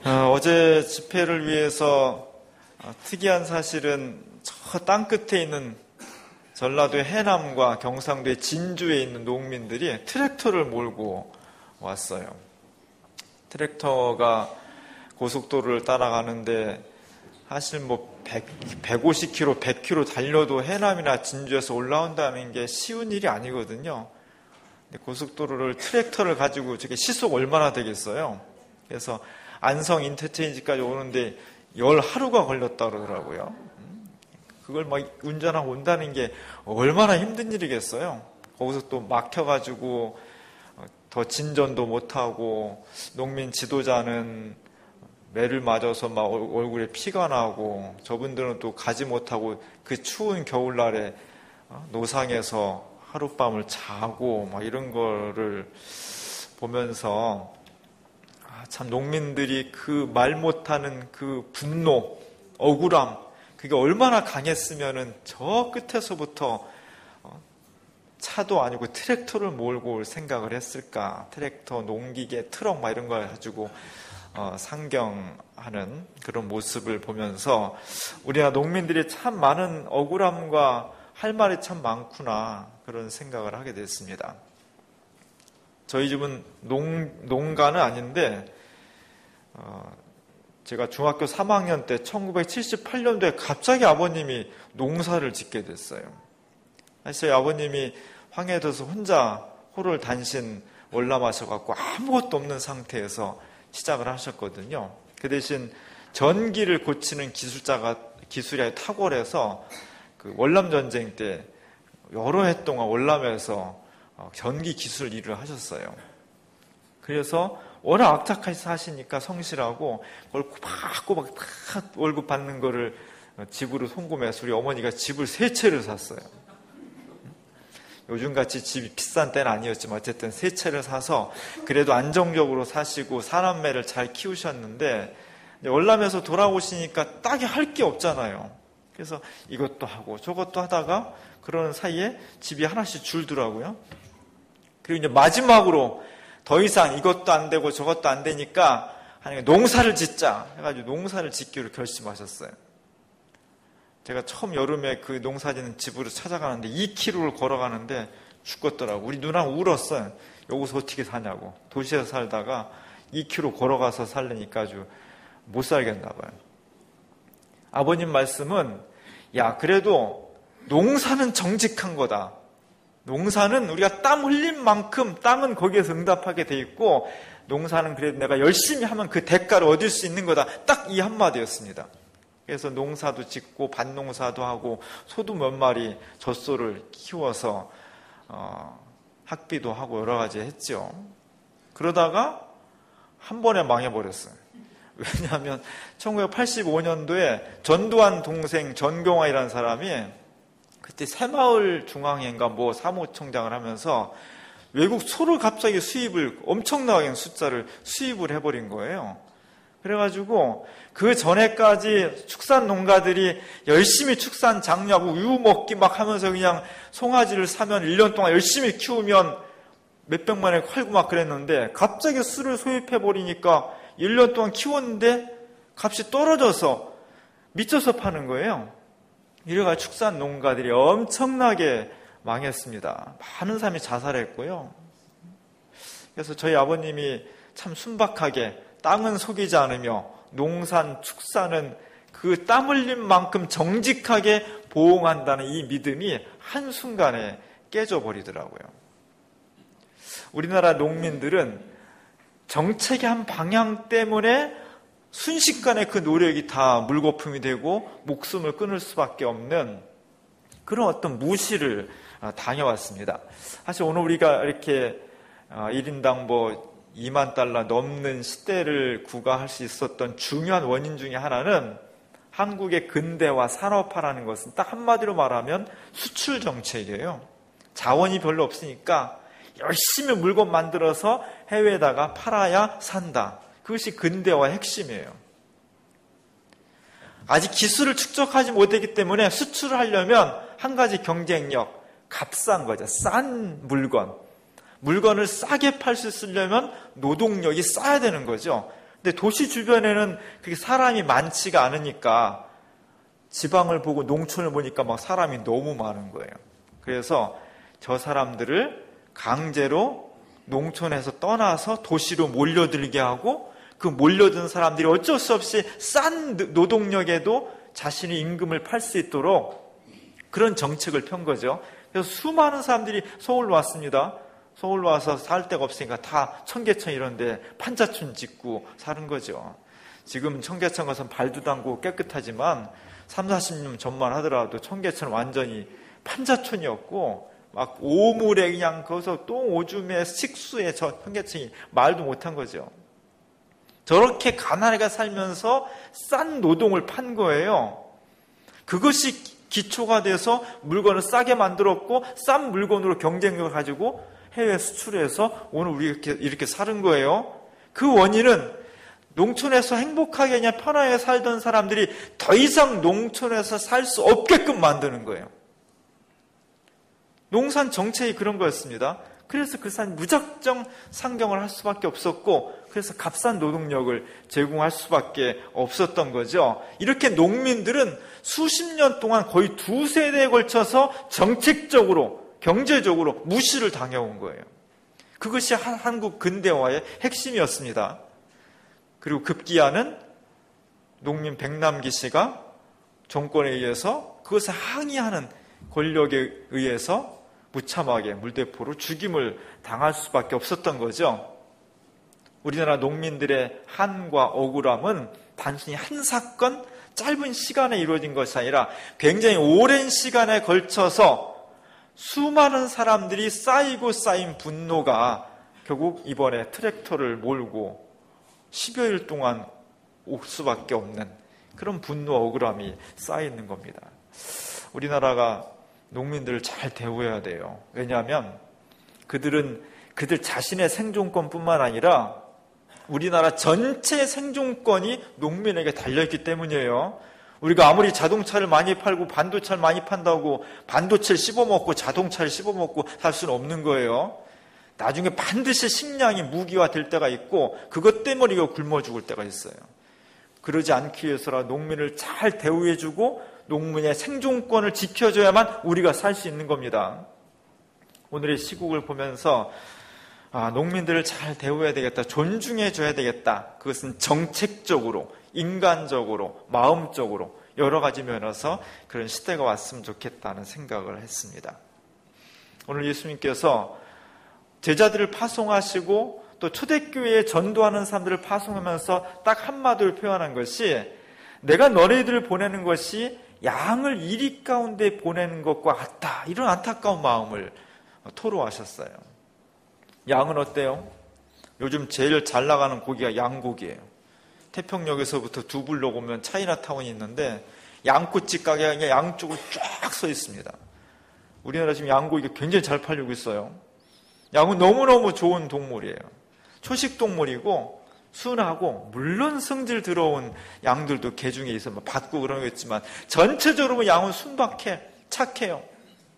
어제 집회를 위해서 특이한 사실은 저 땅끝에 있는 전라도의 해남과 경상도의 진주에 있는 농민들이 트랙터를 몰고 왔어요. 트랙터가 고속도로를 따라가는데 사실 150km, 100km 달려도 해남이나 진주에서 올라온다는 게 쉬운 일이 아니거든요. 근데 고속도로를 트랙터를 가지고 저게 시속 얼마나 되겠어요? 그래서 안성 인터체인지까지 오는데 10하루가 걸렸다 그러더라고요. 그걸 운전하고 온다는 게 얼마나 힘든 일이겠어요. 거기서 또 막혀가지고 더 진전도 못하고 농민 지도자는 매를 맞아서 막 얼굴에 피가 나고 저분들은 또 가지 못하고 그 추운 겨울날에 노상에서 하룻밤을 자고 막 이런 거를 보면서 참 농민들이 그 말 못하는 그 분노, 억울함, 그게 얼마나 강했으면은 저 끝에서부터 차도 아니고 트랙터를 몰고 올 생각을 했을까. 트랙터, 농기계, 트럭 막 이런 걸 가지고 상경하는 그런 모습을 보면서 우리나라 농민들이 참 많은 억울함과 할 말이 참 많구나 그런 생각을 하게 됐습니다. 저희 집은 농가는 아닌데 제가 중학교 3학년 때 1978년도에 갑자기 아버님이 농사를 짓게 됐어요. 사실 아버님이 황해에 들어서 혼자 호를 단신 월남하셔갖고 아무것도 없는 상태에서 시작을 하셨거든요. 그 대신 전기를 고치는 기술이 탁월해서 그 월남전쟁 때 여러 해 동안 월남에서 전기 기술 일을 하셨어요. 그래서 워낙 악착같이 사시니까 성실하고 그걸 꼬박꼬박 다 월급 받는 거를 집으로 송금해서 우리 어머니가 집을 3채를 샀어요. 요즘같이 집이 비싼 때는 아니었지만 어쨌든 3채를 사서 그래도 안정적으로 사시고 사남매를 잘 키우셨는데 월남에서 돌아오시니까 딱히 할 게 없잖아요. 그래서 이것도 하고 저것도 하다가 그러는 사이에 집이 하나씩 줄더라고요. 그리고 이제 마지막으로 더 이상 이것도 안 되고 저것도 안 되니까 농사를 짓자 해가지고 농사를 짓기로 결심하셨어요. 제가 처음 여름에 그 농사 짓는 집으로 찾아가는데 2km를 걸어가는데 죽겠더라고. 우리 누나가 울었어요. 여기서 어떻게 사냐고. 도시에서 살다가 2km 걸어가서 살려니까 아주 못 살겠나 봐요. 아버님 말씀은 야 그래도 농사는 정직한 거다. 농사는 우리가 땀 흘린 만큼 땅은 거기에서 응답하게 돼 있고 농사는 그래도 내가 열심히 하면 그 대가를 얻을 수 있는 거다. 딱 이 한마디였습니다. 그래서 농사도 짓고 밭농사도 하고 소도 몇 마리 젖소를 키워서 학비도 하고 여러 가지 했죠. 그러다가 한 번에 망해버렸어요. 왜냐하면 1985년도에 전두환 동생 전경화이라는 사람이 그때 새마을 중앙회인가 사무총장을 하면서 외국 소를 갑자기 수입을 엄청나게 숫자를 수입을 해버린 거예요. 그래가지고 그 전에까지 축산 농가들이 열심히 축산 장려하고 우유 먹기 막 하면서 그냥 송아지를 사면 1년 동안 열심히 키우면 몇백만 원에 팔고 막 그랬는데 갑자기 술을 소입해버리니까 1년 동안 키웠는데 값이 떨어져서 미쳐서 파는 거예요. 이래가 축산 농가들이 엄청나게 망했습니다. 많은 사람이 자살했고요. 그래서 저희 아버님이 참 순박하게 땅은 속이지 않으며 농산, 축산은 그 땀 흘린 만큼 정직하게 보응한다는 이 믿음이 한순간에 깨져버리더라고요. 우리나라 농민들은 정책의 한 방향 때문에 순식간에 그 노력이 다 물거품이 되고 목숨을 끊을 수밖에 없는 그런 어떤 무시를 당해왔습니다. 사실 오늘 우리가 이렇게 1인당 $2만 넘는 시대를 구가할 수 있었던 중요한 원인 중에 하나는 한국의 근대화 산업화라는 것은 딱 한마디로 말하면 수출 정책이에요. 자원이 별로 없으니까 열심히 물건 만들어서 해외에다가 팔아야 산다. 그것이 근대화의 핵심이에요. 아직 기술을 축적하지 못했기 때문에 수출을 하려면 한 가지 경쟁력, 값싼 거죠. 싼 물건을 싸게 팔 수 있으려면 노동력이 싸야 되는 거죠. 근데 도시 주변에는 그렇게 사람이 많지가 않으니까 지방을 보고 농촌을 보니까 막 사람이 너무 많은 거예요. 그래서 저 사람들을 강제로 농촌에서 떠나서 도시로 몰려들게 하고 그 몰려든 사람들이 어쩔 수 없이 싼 노동력에도 자신의 임금을 팔 수 있도록 그런 정책을 편 거죠. 그래서 수많은 사람들이 서울로 왔습니다. 서울로 와서 살 데가 없으니까 다 청계천 이런 데 판자촌 짓고 사는 거죠. 지금 청계천 가서 발도 담고 깨끗하지만 3, 40년 전만 하더라도 청계천 완전히 판자촌이었고 막 오물에 그냥 거기서 또 오줌에 식수에 저 청계천이 말도 못한 거죠. 저렇게 가난하게 살면서 싼 노동을 판 거예요. 그것이 기초가 돼서 물건을 싸게 만들었고 싼 물건으로 경쟁력을 가지고 해외 수출해서 오늘 우리 이렇게 사는 거예요. 그 원인은 농촌에서 행복하게 그냥 편하게 살던 사람들이 더 이상 농촌에서 살 수 없게끔 만드는 거예요. 농산 정책이 그런 거였습니다. 그래서 그 사람이 무작정 상경을 할 수밖에 없었고 그래서 값싼 노동력을 제공할 수밖에 없었던 거죠. 이렇게 농민들은 수십 년 동안 거의 두 세대에 걸쳐서 정책적으로 경제적으로 무시를 당해온 거예요. 그것이 한국 근대화의 핵심이었습니다. 그리고 급기야는 농민 백남기 씨가 정권에 의해서 그것을 항의하는 권력에 의해서 무참하게 물대포로 죽임을 당할 수밖에 없었던 거죠. 우리나라 농민들의 한과 억울함은 단순히 한 사건, 짧은 시간에 이루어진 것이 아니라 굉장히 오랜 시간에 걸쳐서 수많은 사람들이 쌓이고 쌓인 분노가 결국 이번에 트랙터를 몰고 10여일 동안 올 수밖에 없는 그런 분노와 억울함이 쌓이는 겁니다. 우리나라가 농민들을 잘 대우해야 돼요. 왜냐하면 그들 자신의 생존권뿐만 아니라 우리나라 전체 생존권이 농민에게 달려있기 때문이에요. 우리가 아무리 자동차를 많이 팔고 반도체를 많이 판다고 반도체를 씹어먹고 자동차를 씹어먹고 살 수는 없는 거예요. 나중에 반드시 식량이 무기화 될 때가 있고 그것 때문에 이거 굶어 죽을 때가 있어요. 그러지 않기 위해서라 농민을 잘 대우해주고 농민의 생존권을 지켜줘야만 우리가 살 수 있는 겁니다. 오늘의 시국을 보면서 농민들을 잘 대우해야 되겠다, 존중해줘야 되겠다. 그것은 정책적으로, 인간적으로, 마음적으로 여러 가지 면에서 그런 시대가 왔으면 좋겠다는 생각을 했습니다. 오늘 예수님께서 제자들을 파송하시고 또 초대교회에 전도하는 사람들을 파송하면서 딱 한마디로 표현한 것이 내가 너희들을 보내는 것이 양을 이리 가운데 보내는 것과 같다. 이런 안타까운 마음을 토로하셨어요. 양은 어때요? 요즘 제일 잘 나가는 고기가 양고기예요. 태평역에서부터 두 블록 오면 차이나타운이 있는데 양꼬치 가게가 그냥 양쪽으로 쫙 서 있습니다. 우리나라 지금 양고기가 굉장히 잘 팔리고 있어요. 양은 너무너무 좋은 동물이에요. 초식 동물이고 순하고 물론 성질 들어온 양들도 개중에 있어 받고 그런 거 있지만 전체적으로 양은 순박해, 착해요.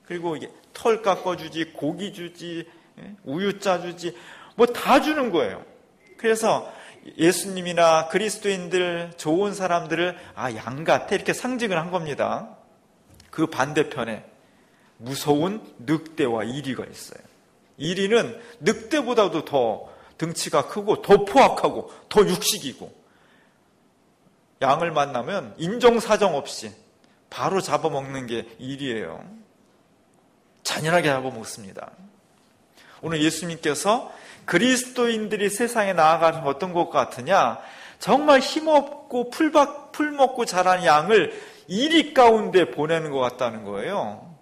그리고 이게 털 깎아주지, 고기 주지, 우유 짜주지, 뭐 다 주는 거예요. 그래서 예수님이나 그리스도인들, 좋은 사람들을 양 같아 이렇게 상징을 한 겁니다. 그 반대편에 무서운 늑대와 이리가 있어요. 이리는 늑대보다도 더 등치가 크고 더 포악하고 더 육식이고 양을 만나면 인정사정 없이 바로 잡아먹는 게 이리예요. 잔인하게 잡아먹습니다. 오늘 예수님께서 그리스도인들이 세상에 나아가는 어떤 것 같으냐? 정말 힘없고 풀 먹고 자란 양을 이리 가운데 보내는 것 같다는 거예요.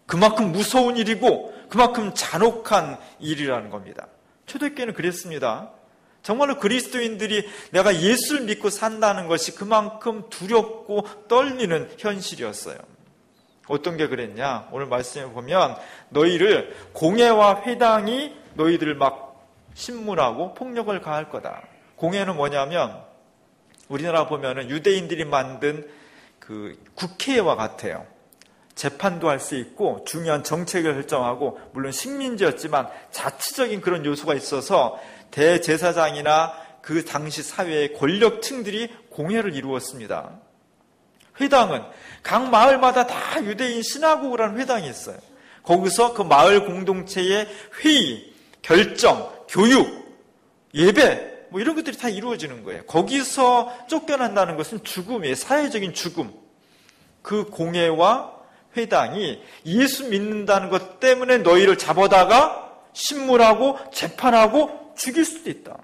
그만큼 무서운 일이고 그만큼 잔혹한 일이라는 겁니다. 초대교회는 그랬습니다. 정말로 그리스도인들이 내가 예수를 믿고 산다는 것이 그만큼 두렵고 떨리는 현실이었어요. 어떤 게 그랬냐? 오늘 말씀에 보면 너희를 공회와 회당이 너희들을 막 신문하고 폭력을 가할 거다. 공회는 뭐냐면 우리나라 보면은 유대인들이 만든 그 국회와 같아요. 재판도 할 수 있고 중요한 정책을 결정하고 물론 식민지였지만 자치적인 그런 요소가 있어서 대제사장이나 그 당시 사회의 권력층들이 공회를 이루었습니다. 회당은 각 마을마다 다 유대인 시나고그라는 회당이 있어요. 거기서 그 마을 공동체의 회의, 결정, 교육, 예배 이런 것들이 다 이루어지는 거예요. 거기서 쫓겨난다는 것은 죽음이에요. 사회적인 죽음. 그 공회와 회당이 예수 믿는다는 것 때문에 너희를 잡아다가 신문하고 재판하고 죽일 수도 있다.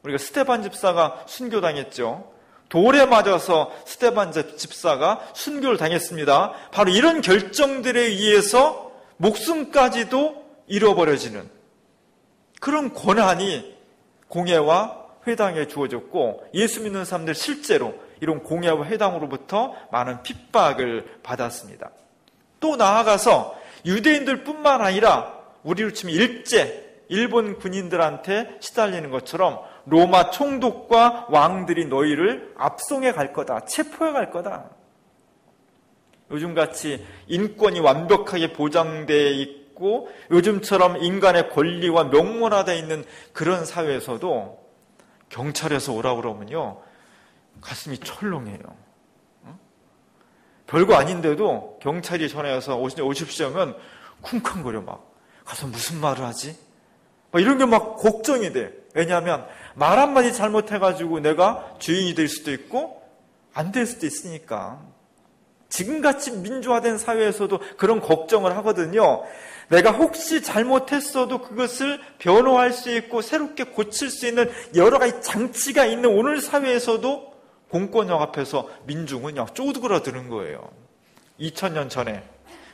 우리가 스데반 집사가 순교당했죠. 돌에 맞아서 스데반 집사가 순교를 당했습니다. 바로 이런 결정들에 의해서 목숨까지도 잃어버려지는 그런 권한이 공회와 회당에 주어졌고, 예수 믿는 사람들 실제로 이런 공회와 회당으로부터 많은 핍박을 받았습니다. 또 나아가서 유대인들 뿐만 아니라 우리로 치면 일본 군인들한테 시달리는 것처럼 로마 총독과 왕들이 너희를 압송해 갈 거다, 체포해 갈 거다. 요즘같이 인권이 완벽하게 보장되어 있고 요즘처럼 인간의 권리와 명문화되어 있는 그런 사회에서도 경찰에서 오라고 그러면요 가슴이 철렁해요. 별거 아닌데도 경찰이 전화해서 오십시오 하면 쿵쾅거려. 막 가서 무슨 말을 하지? 막 이런 게 막 걱정이 돼. 왜냐하면 말 한마디 잘못해가지고 내가 주인이 될 수도 있고 안 될 수도 있으니까. 지금같이 민주화된 사회에서도 그런 걱정을 하거든요. 내가 혹시 잘못했어도 그것을 변호할 수 있고 새롭게 고칠 수 있는 여러 가지 장치가 있는 오늘 사회에서도 공권력 앞에서 민중은 쪼그라드는 거예요. 2000년 전에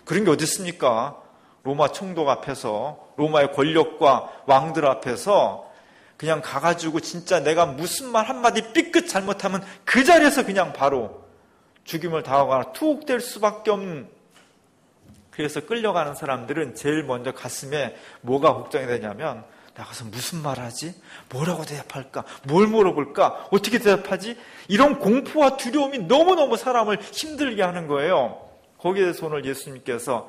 그런 게 어디 있습니까? 로마 총독 앞에서, 로마의 권력과 왕들 앞에서 그냥 가가지고 진짜 내가 무슨 말 한마디 삐끗 잘못하면 그 자리에서 그냥 바로 죽임을 당하거나 투옥될 수밖에 없는. 그래서 끌려가는 사람들은 제일 먼저 가슴에 뭐가 걱정이 되냐면 나가서 무슨 말 하지? 뭐라고 대답할까? 뭘 물어볼까? 어떻게 대답하지? 이런 공포와 두려움이 너무너무 사람을 힘들게 하는 거예요. 거기에 대해서 오늘 예수님께서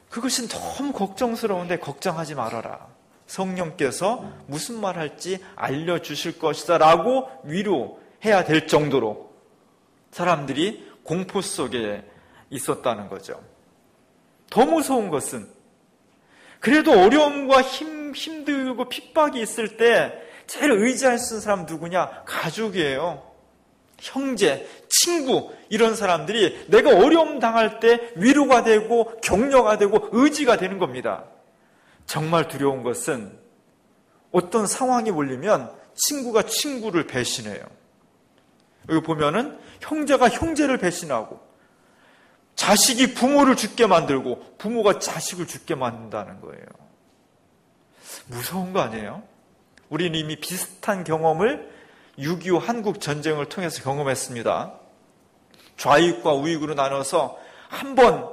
그것이 너무 걱정스러운데 걱정하지 말아라. 성령께서 무슨 말 할지 알려주실 것이다 라고 위로해야 될 정도로 사람들이 공포 속에 있었다는 거죠. 더 무서운 것은 그래도 어려움과 힘들고 핍박이 있을 때 제일 의지할 수 있는 사람 누구냐? 가족이에요. 형제, 친구, 이런 사람들이 내가 어려움 당할 때 위로가 되고 격려가 되고 의지가 되는 겁니다. 정말 두려운 것은 어떤 상황이 몰리면 친구가 친구를 배신해요. 여기 보면은 형제가 형제를 배신하고 자식이 부모를 죽게 만들고 부모가 자식을 죽게 만든다는 거예요. 무서운 거 아니에요? 우리는 이미 비슷한 경험을 6.25 한국 전쟁을 통해서 경험했습니다. 좌익과 우익으로 나눠서 한 번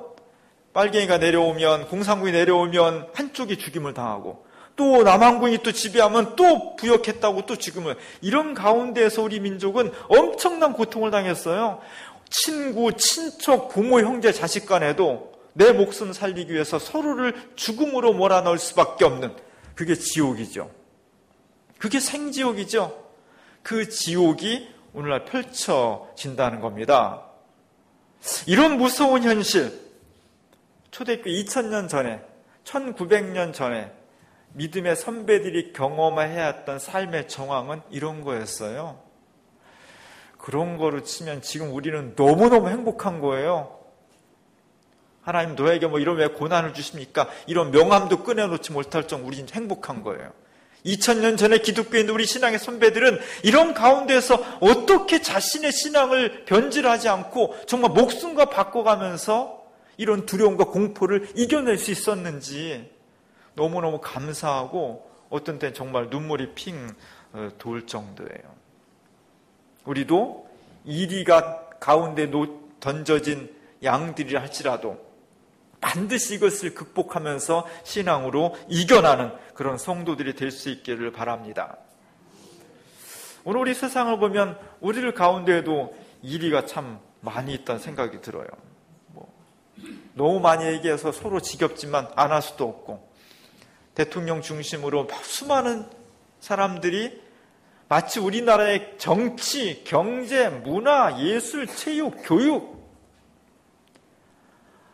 빨갱이가 내려오면, 공산군이 내려오면 한쪽이 죽임을 당하고 또 남한군이 또 지배하면 또 부역했다고 또 죽임을. 이런 가운데에서 우리 민족은 엄청난 고통을 당했어요. 친구, 친척, 부모, 형제, 자식 간에도 내 목숨 살리기 위해서 서로를 죽음으로 몰아넣을 수밖에 없는, 그게 지옥이죠. 그게 생지옥이죠. 그 지옥이 오늘날 펼쳐진다는 겁니다. 이런 무서운 현실, 초대교회 2000년 전에, 1900년 전에 믿음의 선배들이 경험해야 했던 삶의 정황은 이런 거였어요. 그런 거로 치면 지금 우리는 너무너무 행복한 거예요. 하나님 너에게 이런 왜 고난을 주십니까? 이런 명함도 꺼내놓지 못할 정도로 우리는 행복한 거예요. 2000년 전에 기독교인 우리 신앙의 선배들은 이런 가운데서 어떻게 자신의 신앙을 변질하지 않고 정말 목숨과 바꿔가면서 이런 두려움과 공포를 이겨낼 수 있었는지 너무너무 감사하고 어떤 때는 정말 눈물이 핑 돌 정도예요. 우리도 이리가 가운데 던져진 양들이라 할지라도 반드시 이것을 극복하면서 신앙으로 이겨나는 그런 성도들이 될 수 있기를 바랍니다. 오늘 우리 세상을 보면 우리들 가운데에도 이리가 참 많이 있다는 생각이 들어요. 너무 많이 얘기해서 서로 지겹지만 안 할 수도 없고, 대통령 중심으로 수많은 사람들이 마치 우리나라의 정치, 경제, 문화, 예술, 체육, 교육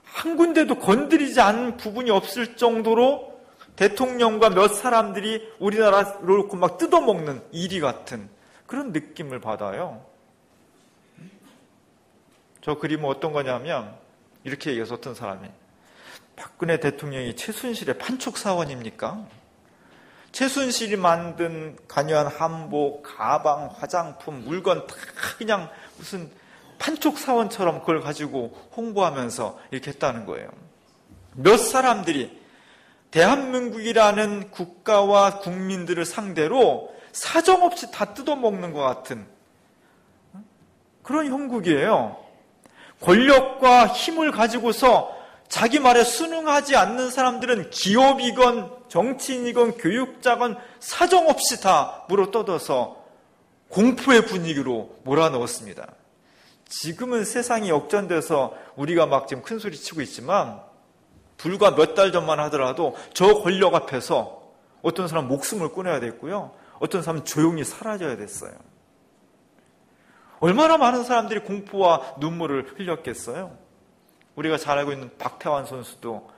한 군데도 건드리지 않은 부분이 없을 정도로 대통령과 몇 사람들이 우리나라를 놓고 막 뜯어먹는 이리 같은 그런 느낌을 받아요. 저 그림은 어떤 거냐면 이렇게 얘기해서 어떤 사람이 박근혜 대통령이 최순실의 판촉사원입니까? 최순실이 만든 관여한 한복, 가방, 화장품, 물건 다 그냥 무슨 판촉사원처럼 그걸 가지고 홍보하면서 이렇게 했다는 거예요. 몇 사람들이 대한민국이라는 국가와 국민들을 상대로 사정없이 다 뜯어먹는 것 같은 그런 형국이에요. 권력과 힘을 가지고서 자기 말에 순응하지 않는 사람들은 기업이건 정치인이건 교육자건 사정없이 다 물어뜯어서 공포의 분위기로 몰아넣었습니다. 지금은 세상이 역전돼서 우리가 막 지금 큰 소리 치고 있지만 불과 몇 달 전만 하더라도 저 권력 앞에서 어떤 사람 목숨을 끊어야 됐고요. 어떤 사람은 조용히 사라져야 됐어요. 얼마나 많은 사람들이 공포와 눈물을 흘렸겠어요. 우리가 잘 알고 있는 박태환 선수도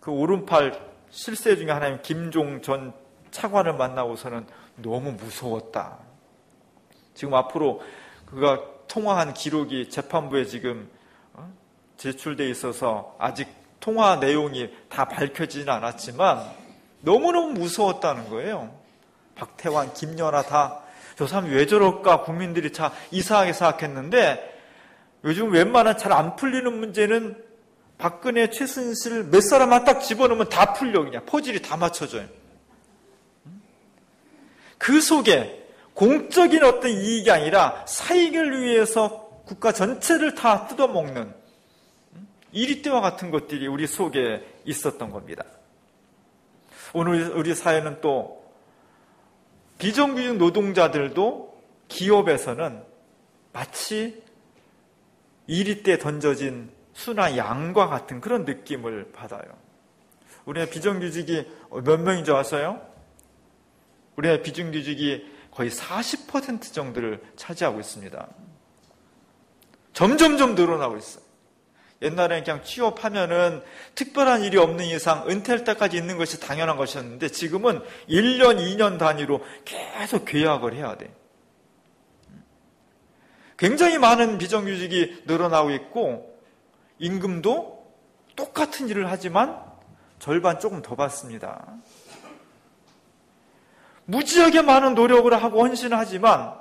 그 오른팔 실세 중에 하나인 김종 전 차관을 만나고서는 너무 무서웠다. 지금 앞으로 그가 통화한 기록이 재판부에 지금 제출돼 있어서 아직 통화 내용이 다 밝혀지진 않았지만 너무너무 무서웠다는 거예요. 박태환, 김연아 다 저 사람이 왜 저럴까 국민들이 다 이상하게 생각했는데 요즘 웬만한 잘 안 풀리는 문제는 박근혜, 최순실 몇 사람만 딱 집어넣으면 다 풀려. 그냥 포질이 다 맞춰져요. 그 속에 공적인 어떤 이익이 아니라 사익을 위해서 국가 전체를 다 뜯어먹는 이리떼와 같은 것들이 우리 속에 있었던 겁니다. 오늘 우리 사회는 또 비정규직 노동자들도 기업에서는 마치 이리떼 던져진 수나 양과 같은 그런 느낌을 받아요. 우리나라 비정규직이 몇 명인지 아세요? 우리나라 비정규직이 거의 40% 정도를 차지하고 있습니다. 점점점 늘어나고 있어요. 옛날에는 그냥 취업하면은 특별한 일이 없는 이상 은퇴할 때까지 있는 것이 당연한 것이었는데 지금은 1년, 2년 단위로 계속 계약을 해야 돼. 굉장히 많은 비정규직이 늘어나고 있고 임금도 똑같은 일을 하지만 절반 조금 더 받습니다. 무지하게 많은 노력을 하고 헌신을 하지만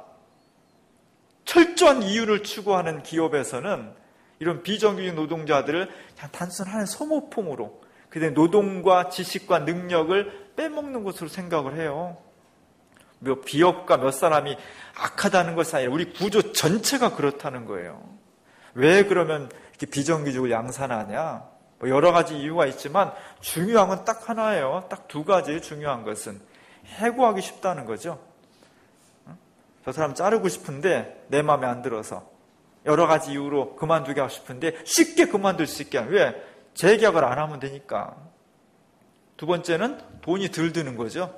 철저한 이유를 추구하는 기업에서는 이런 비정규직 노동자들을 그냥 단순 하나의 소모품으로 그들의 노동과 지식과 능력을 빼먹는 것으로 생각을 해요. 기업가 몇 사람이 악하다는 것이 아니라 우리 구조 전체가 그렇다는 거예요. 왜 그러면 이렇게 비정규직을 양산하냐? 여러 가지 이유가 있지만 중요한 건 딱 하나예요. 딱 두 가지 중요한 것은 해고하기 쉽다는 거죠. 저 사람 자르고 싶은데 내 마음에 안 들어서 여러 가지 이유로 그만두게 하고 싶은데 쉽게 그만둘 수 있게 하는 왜? 재계약을 안 하면 되니까. 두 번째는 돈이 덜 드는 거죠.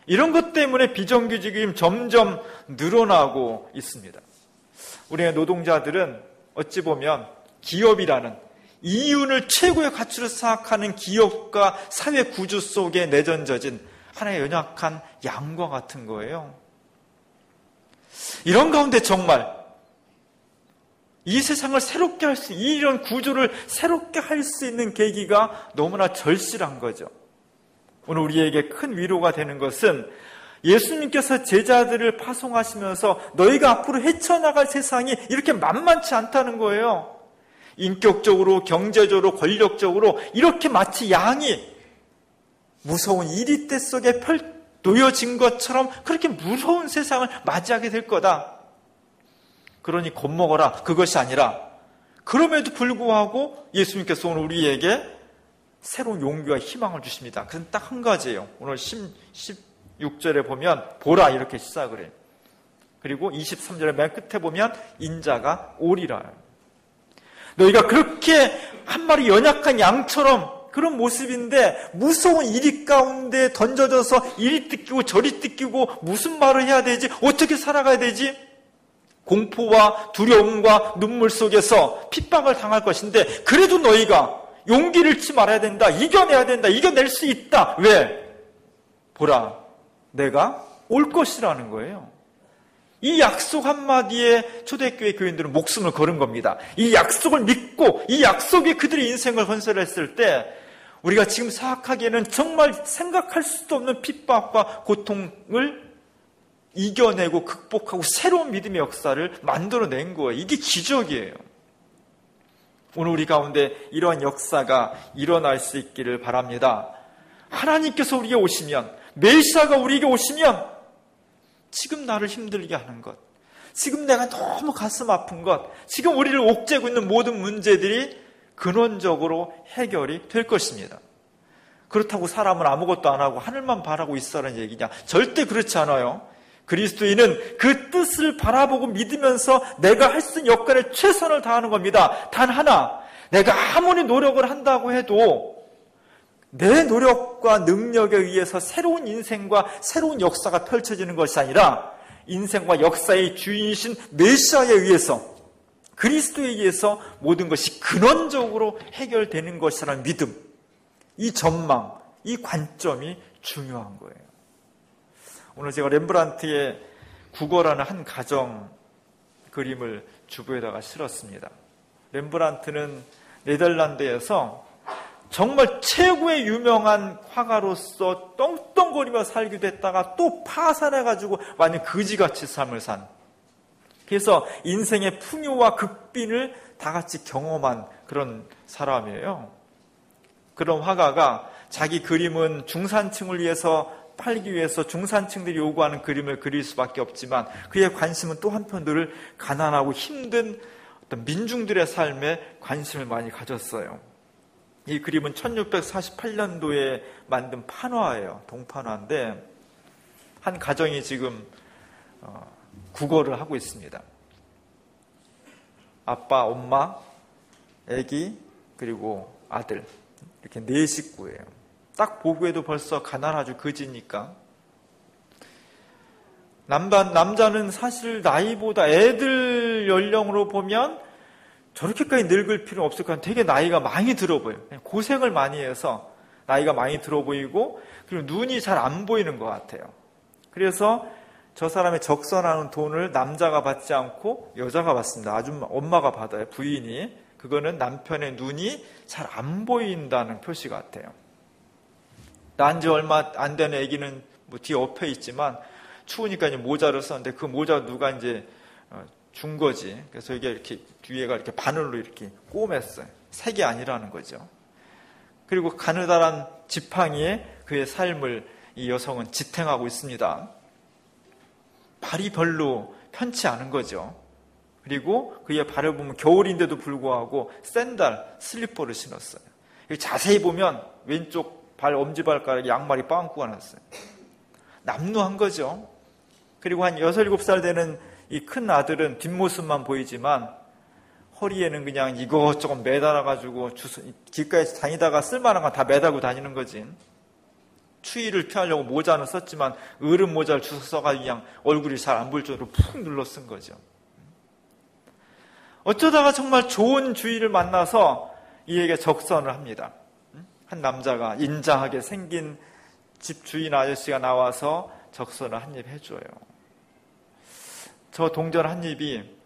이런 것 때문에 비정규직이 점점 늘어나고 있습니다. 우리의 노동자들은 어찌 보면 기업이라는 이윤을 최고의 가치로 생각하는 기업과 사회 구조 속에 내던져진 하나의 연약한 양과 같은 거예요. 이런 가운데 정말 이 세상을 새롭게 할 수, 이런 구조를 새롭게 할 수 있는 계기가 너무나 절실한 거죠. 오늘 우리에게 큰 위로가 되는 것은 예수님께서 제자들을 파송하시면서 너희가 앞으로 헤쳐나갈 세상이 이렇게 만만치 않다는 거예요. 인격적으로, 경제적으로, 권력적으로 이렇게 마치 양이 무서운 이리떼 속에 놓여진 것처럼 그렇게 무서운 세상을 맞이하게 될 거다. 그러니 겁먹어라. 그것이 아니라 그럼에도 불구하고 예수님께서 오늘 우리에게 새로운 용기와 희망을 주십니다. 그건 딱 한 가지예요. 오늘 16절에 보면 보라 이렇게 시작을 해요. 그리고 23절에 맨 끝에 보면 인자가 오리라. 너희가 그렇게 한 마리 연약한 양처럼 그런 모습인데 무서운 이리 가운데 던져져서 이리 뜯기고 저리 뜯기고 무슨 말을 해야 되지? 어떻게 살아가야 되지? 공포와 두려움과 눈물 속에서 핍박을 당할 것인데 그래도 너희가 용기를 잃지 말아야 된다. 이겨내야 된다. 이겨낼 수 있다. 왜? 보라, 내가 올 것이라는 거예요. 이 약속 한마디에 초대교회 교인들은 목숨을 걸은 겁니다. 이 약속을 믿고 이 약속에 그들의 인생을 건설했을 때 우리가 지금 생각하기에는 정말 생각할 수도 없는 핍박과 고통을 이겨내고 극복하고 새로운 믿음의 역사를 만들어낸 거예요. 이게 기적이에요. 오늘 우리 가운데 이러한 역사가 일어날 수 있기를 바랍니다. 하나님께서 우리에게 오시면, 메시아가 우리에게 오시면 지금 나를 힘들게 하는 것, 지금 내가 너무 가슴 아픈 것, 지금 우리를 옥죄고 있는 모든 문제들이 근원적으로 해결이 될 것입니다. 그렇다고 사람은 아무것도 안 하고 하늘만 바라고 있으라는 얘기냐? 절대 그렇지 않아요. 그리스도인은 그 뜻을 바라보고 믿으면서 내가 할 수 있는 역할에 최선을 다하는 겁니다. 단 하나, 내가 아무리 노력을 한다고 해도 내 노력과 능력에 의해서 새로운 인생과 새로운 역사가 펼쳐지는 것이 아니라 인생과 역사의 주인이신 메시아에 의해서, 그리스도에 의해서 모든 것이 근원적으로 해결되는 것이라는 믿음, 이 전망, 이 관점이 중요한 거예요. 오늘 제가 렘브란트의 국어라는 한 가정 그림을 주부에다가 실었습니다. 렘브란트는 네덜란드에서 정말 최고의 유명한 화가로서 떵떵거리며 살기도 했다가 또 파산해가지고 완전 거지같이 삶을 산, 그래서 인생의 풍요와 극빈을 다 같이 경험한 그런 사람이에요. 그런 화가가 자기 그림은 중산층을 위해서 팔기 위해서 중산층들이 요구하는 그림을 그릴 수밖에 없지만 그의 관심은 또 한편 늘 가난하고 힘든 어떤 민중들의 삶에 관심을 많이 가졌어요. 이 그림은 1648년도에 만든 판화예요. 동판화인데 한 가정이 지금 국어를 하고 있습니다. 아빠, 엄마, 아기, 그리고 아들, 이렇게 4식구예요. 딱 보기에도 벌써 가난하죠. 거지니까. 남자는 사실 나이보다 애들 연령으로 보면 저렇게까지 늙을 필요는 없을 것 같아요. 되게 나이가 많이 들어 보여요. 고생을 많이 해서 나이가 많이 들어 보이고 그리고 눈이 잘 안 보이는 것 같아요. 그래서 저 사람의 적선하는 돈을 남자가 받지 않고 여자가 받습니다. 엄마가 받아요. 부인이. 그거는 남편의 눈이 잘 안 보인다는 표시 같아요. 난 지 얼마 안 된 아기는 뭐 뒤에 엎여 있지만 추우니까 이제 모자를 썼는데 그 모자 누가 이제 준 거지. 그래서 이게 이렇게 뒤에가 이렇게 바늘로 이렇게 꼬맸어요. 색이 아니라는 거죠. 그리고 가느다란 지팡이에 그의 삶을 이 여성은 지탱하고 있습니다. 발이 별로 편치 않은 거죠. 그리고 그의 발을 보면 겨울인데도 불구하고 샌들, 슬리퍼를 신었어요. 자세히 보면 왼쪽 발 엄지발가락에 양말이 빵꾸가 났어요. 남루한 거죠. 그리고 한 6, 7살 되는 이 큰 아들은 뒷모습만 보이지만 허리에는 그냥 이것저것 매달아가지고 길가에 다니다가 쓸만한 건 다 매달고 다니는 거지. 추위를 피하려고 모자는 썼지만 어른 모자를 주워 써가지고 그냥 얼굴이 잘 안 보일 정도로 푹 눌러 쓴 거죠. 어쩌다가 정말 좋은 주인을 만나서 이에게 적선을 합니다. 한 남자가 인자하게 생긴 집 주인 아저씨가 나와서 적선을 한 입 해줘요. 저 동전 한 입이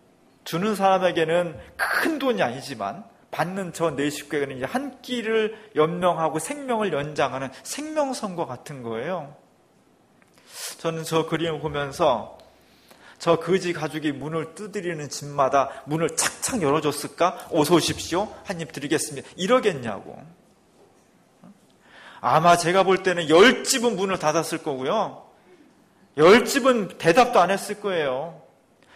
주는 사람에게는 큰 돈이 아니지만 받는 저 4식구에게는 이제 한 끼를 연명하고 생명을 연장하는 생명선과 같은 거예요. 저는 저 그림을 보면서 저 거지 가족이 문을 두드리는 집마다 문을 착착 열어줬을까? 어서 오십시오. 한 입 드리겠습니다. 이러겠냐고. 아마 제가 볼 때는 10집은 문을 닫았을 거고요. 10집은 대답도 안 했을 거예요.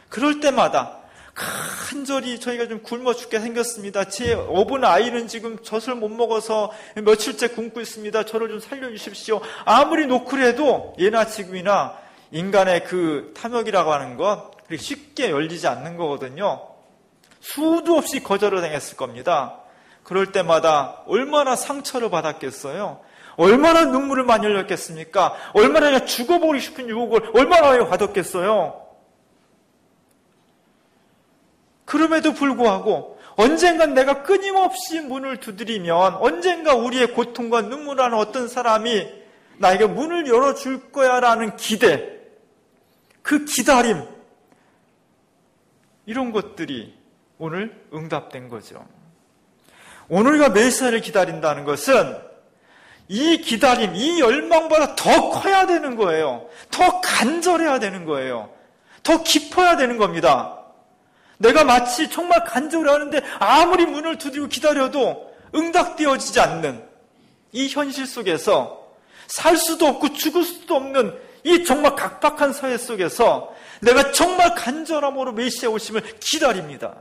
그럴 때마다 간절히 저희가 좀 굶어 죽게 생겼습니다. 제 어분 아이는 지금 젖을 못 먹어서 며칠째 굶고 있습니다. 저를 좀 살려주십시오. 아무리 노크해도 예나 지금이나 인간의 그 탐욕이라고 하는 것 그렇게 쉽게 열리지 않는 거거든요. 수도 없이 거절을 당했을 겁니다. 그럴 때마다 얼마나 상처를 받았겠어요? 얼마나 눈물을 많이 흘렸겠습니까? 얼마나 죽어보고 싶은 유혹을 얼마나 받았겠어요? 그럼에도 불구하고 언젠간 내가 끊임없이 문을 두드리면 언젠가 우리의 고통과 눈물하는 어떤 사람이 나에게 문을 열어줄 거야 라는 기대, 그 기다림, 이런 것들이 오늘 응답된 거죠. 오늘 우리가 메시아를 기다린다는 것은 이 기다림, 이 열망보다 더 커야 되는 거예요. 더 간절해야 되는 거예요. 더 깊어야 되는 겁니다. 내가 마치 정말 간절해하는데 아무리 문을 두드리고 기다려도 응답되어지지 않는 이 현실 속에서 살 수도 없고 죽을 수도 없는 이 정말 각박한 사회 속에서 내가 정말 간절함으로 메시아 오심을 기다립니다.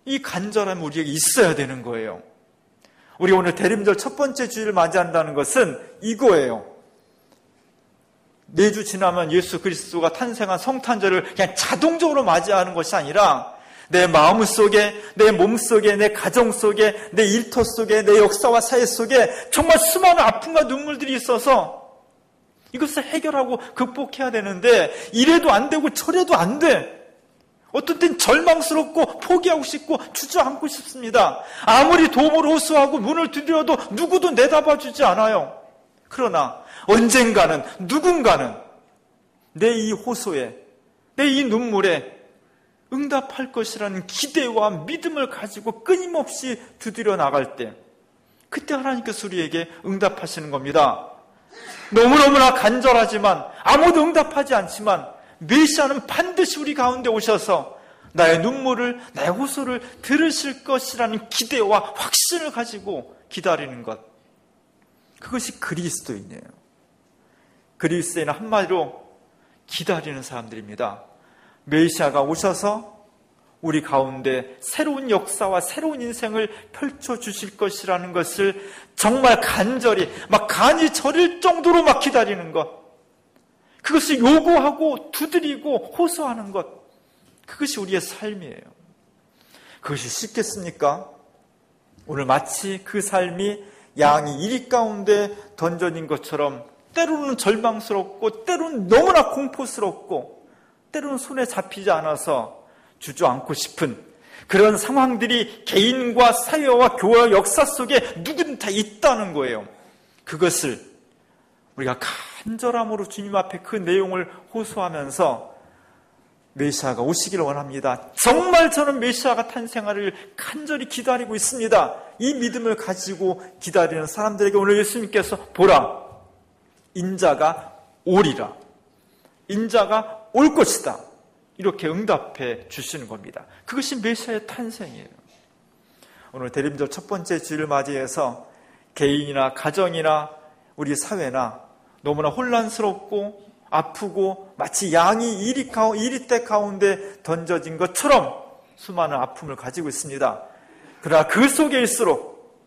이 간절함이 우리에게 있어야 되는 거예요. 우리 오늘 대림절 첫 번째 주일을 맞이한다는 것은 이거예요. 매주 지나면 예수 그리스도가 탄생한 성탄절을 그냥 자동적으로 맞이하는 것이 아니라 내 마음 속에, 내 몸 속에, 내 가정 속에, 내 일터 속에, 내 역사와 사회 속에 정말 수많은 아픔과 눈물들이 있어서 이것을 해결하고 극복해야 되는데 이래도 안 되고 저래도 안 돼. 어떤 땐 절망스럽고 포기하고 싶고 주저앉고 싶습니다. 아무리 도움을 호소하고 문을 두드려도 누구도 내다봐주지 않아요. 그러나 언젠가는 누군가는 내 이 호소에, 내 이 눈물에 응답할 것이라는 기대와 믿음을 가지고 끊임없이 두드려 나갈 때 그때 하나님께서 우리에게 응답하시는 겁니다. 너무너무나 간절하지만 아무도 응답하지 않지만 메시아는 반드시 우리 가운데 오셔서 나의 눈물을, 나의 호소를 들으실 것이라는 기대와 확신을 가지고 기다리는 것, 그것이 그리스도인이에요. 그리스도인은 한마디로 기다리는 사람들입니다. 메시아가 오셔서 우리 가운데 새로운 역사와 새로운 인생을 펼쳐주실 것이라는 것을 정말 간절히 막 간이 저릴 정도로 막 기다리는 것, 그것을 요구하고 두드리고 호소하는 것, 그것이 우리의 삶이에요. 그것이 쉽겠습니까? 오늘 마치 그 삶이 양이 이리 가운데 던져진 것처럼 때로는 절망스럽고 때로는 너무나 공포스럽고 때로는 손에 잡히지 않아서 주저앉고 싶은 그런 상황들이 개인과 사회와 교회 역사 속에 누구든 다 있다는 거예요. 그것을 우리가 간절함으로 주님 앞에 그 내용을 호소하면서 메시아가 오시기를 원합니다. 정말 저는 메시아가 탄생하기를 간절히 기다리고 있습니다. 이 믿음을 가지고 기다리는 사람들에게 오늘 예수님께서 보라, 인자가 오리라, 인자가 올 것이다, 이렇게 응답해 주시는 겁니다. 그것이 메시아의 탄생이에요. 오늘 대림절 첫 번째 주일을 맞이해서 개인이나 가정이나 우리 사회나 너무나 혼란스럽고 아프고 마치 양이 이리떼 가운데 던져진 것처럼 수많은 아픔을 가지고 있습니다. 그러나 그 속에일수록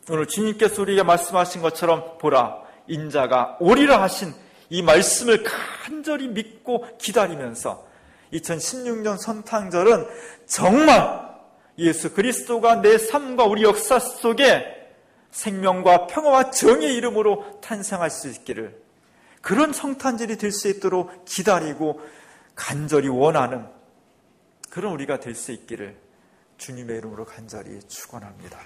오늘 주님께서 우리에게 말씀하신 것처럼 보라, 인자가 오리라 하신 이 말씀을 간절히 믿고 기다리면서 2016년 성탄절은 정말 예수 그리스도가 내 삶과 우리 역사 속에 생명과 평화와 정의의 이름으로 탄생할 수 있기를, 그런 성탄절이 될 수 있도록 기다리고 간절히 원하는 그런 우리가 될 수 있기를 주님의 이름으로 간절히 축원합니다.